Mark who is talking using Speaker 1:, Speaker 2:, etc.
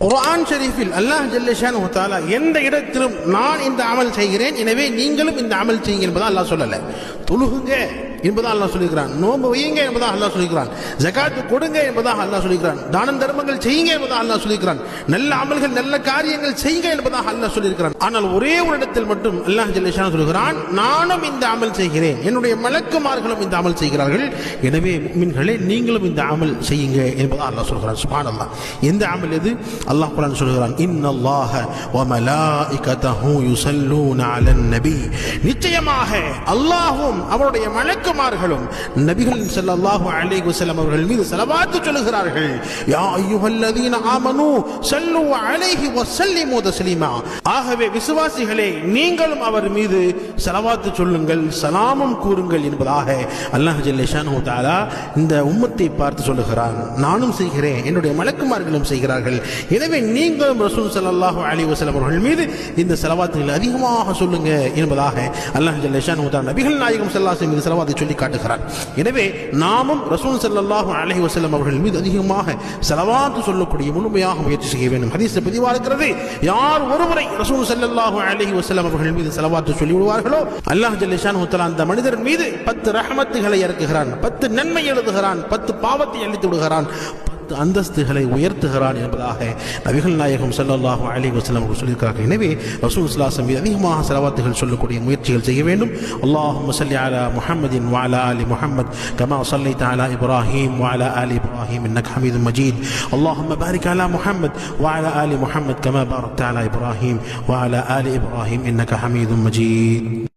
Speaker 1: குர்ஆன் ஷரீஃபில் அல்லாஹ் ஜல்ல ஷானஹு வ தஆலா எந்த இடத்திலும் நான் இந்த அமல் செய்கிறேன் எனவே நீங்களும் இந்த அமல் செய்யுங்க என்பதா அல்லாஹ் சொல்லல. தொழுகுங்க என்பதா அல்லாஹ் சொல்லிக்கிறான், நோன்பு வையுங்க என்பதா அல்லாஹ் சொல்லிக்கிறான், ஜகாத் கொடுங்க என்பதாக அல்லாஹ் சொல்லிக்கிறான், தான தர்மங்கள் செய்யுங்க என்பதாக அல்லாஹ் சொல்லிக்கிறான், நல்ல அமல்கள் நல்ல காரியங்கள் செய்யுங்க என்பதாக அல்லாஹ் சொல்லியிருக்கிறான். ஆனால் ஒரே ஒரு இடத்தில் மட்டும் அல்லாஹ் ஜல்ல ஷானஹு சொல்கிறான், நானும் இந்த அமல் செய்கிறேன், என்னுடைய மலக்குமார்களும் இந்த அமல் செய்கிறார்கள், எனவே முஃமின்களே நீங்களும் இந்த அமல் செய்யுங்க என்பதாக அல்லாஹ் சொல்கிறான். சுப்ஹானல்லாஹ். எந்த அமல் எது? அல்லாஹ் குர்ஆன் சொல்கிறான், இன்னல்லாஹ வ மலாயிகதஹு யுஸல்லூன அலன் நபி, நிச்சயமாக அல்லாஹ்வும் அவருடைய மலக்குமார்களும் நபிகள் ஸல்லல்லாஹு அலைஹி வஸல்லம் அவர்கள் மீது ஸலவாத் சொல்கிறார்கள். யா அய்யுஹல்லதீன ஆமனூ ஸல்லு அலைஹி வஸல்லிமு தஸ்லீமா, ஆகவே விசுவாசிகளே நீங்களும் அவர் மீது ஸலவாத் சொல்லுங்கள், சலாமும் கூறுங்கள் என்பதாக அல்லாஹ் ஜல்ல ஷானஹு வ தஆலா இந்த உம்மத்தை பார்த்து சொல்லுகிறான். நானும் செய்கிறேன், என்னுடைய மலக்குமார்களும் செய்கிறார்கள், எனவே நீங்களும் ரசூல் ஸல்லல்லாஹு அலைஹி வஸல்லம் அவர்கள் மீது இந்த ஸலவாத்துகளை அதிகமாக சொல்லுங்க என்பதாக அல்லாஹ் ஜல்ல ஷானஹு வ தஆலா நபிகள் நாயகம் ஸல்லல்லாஹு அலைஹி வஸல்லம் மீது சொல்லி காட்டுகிறார். எனவே நாமும் ரசூல் ஸல்லல்லாஹு அலைஹி வஸல்லம் அவர்கள் மீது அதிகமாக ஸலவாத் சொல்லக்கூடிய முழுமையாக முயற்சி செய்ய வேண்டும். ஹதீஸ்ல பதிவாக இருக்கிறது, யார் ஒருவரை ரசூல் ஸல்லல்லாஹு அலைஹி வஸல்லம் அவர்கள் மீது ஸலவாத் சொல்லி விடுவார்களோ அல்லாஹ் ஜல்ல ஷானஹு வ தஆலா அந்த மனிதர் மீது 10 ரஹ்மத்துகளை இறக்குகிறான், 10 நன்மை எழுதுகிறான், 10 பாவத்தை அழித்து விடுகிறான், அந்தஸ்துகளை உயர்த்துகிறான் என்பதாக நபிகள் நாயகம் ஸல்லல்லாஹு அலைஹி வஸல்லம் சொல்லியிருக்கிறார்கள். எனவே ரசூல் ஸல்லல்லாஹு அலைஹி வஸல்லம் அதிகமாக ஸலவாத்துகள் சொல்லக்கூடிய முயற்சிகள் செய்ய வேண்டும். அல்லாஹும்ம ஸல்லி அலா முஹம்மதின் வ அலா ஆலி முஹம்மத் கமா ஸல்லைத அலா இப்ராஹீம் வ அலா ஆலி இப்ராஹீம் இன்னக ஹமீதும் மஜீத். அல்லாஹும்ம பாரிக் அலா முஹம்மத் வ அலா ஆலி முஹம்மத் கமா பாரக்த அலா இப்ராஹீம் வ அலா ஆலி இப்ராஹீம் இன்னக ஹமீதும் மஜீத்.